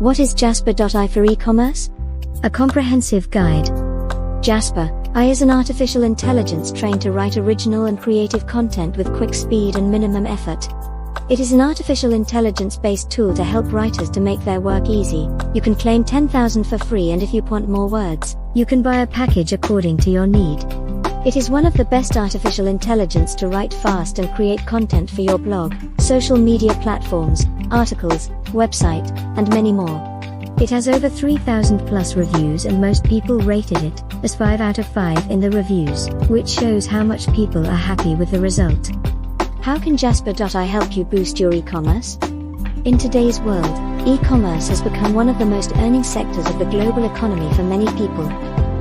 What is Jasper.ai for e-commerce? A comprehensive guide. Jasper.ai is an artificial intelligence trained to write original and creative content with quick speed and minimum effort. It is an artificial intelligence-based tool to help writers to make their work easy. You can claim 10,000 for free, and if you want more words, you can buy a package according to your need. It is one of the best artificial intelligence to write fast and create content for your blog, social media platforms, articles, website, and many more. It has over 3,000 plus reviews, and most people rated it as 5 out of 5 in the reviews, which shows how much people are happy with the result. How can Jasper.ai help you boost your e-commerce? In today's world, e-commerce has become one of the most earning sectors of the global economy for many people.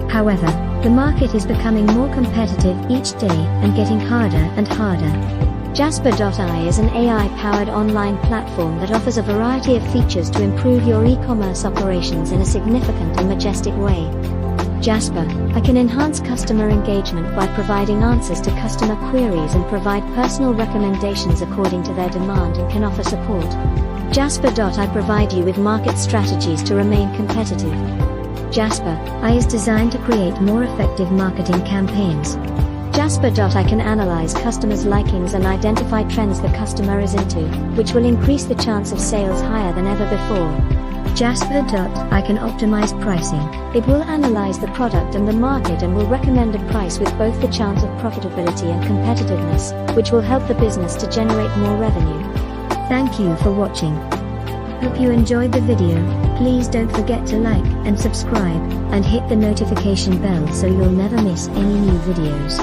However, the market is becoming more competitive each day and getting harder and harder. Jasper.ai is an AI-powered online platform that offers a variety of features to improve your e-commerce operations in a significant and majestic way. Jasper.ai can enhance customer engagement by providing answers to customer queries and provide personal recommendations according to their demand, and can offer support. Jasper.ai provide you with market strategies to remain competitive. Jasper.ai is designed to create more effective marketing campaigns. Jasper.ai can analyze customers' likings and identify trends the customer is into, which will increase the chance of sales higher than ever before. Jasper.ai can optimize pricing. It will analyze the product and the market and will recommend a price with both the chance of profitability and competitiveness, which will help the business to generate more revenue. Thank you for watching. Hope you enjoyed the video. Please don't forget to like and subscribe, and hit the notification bell so you'll never miss any new videos.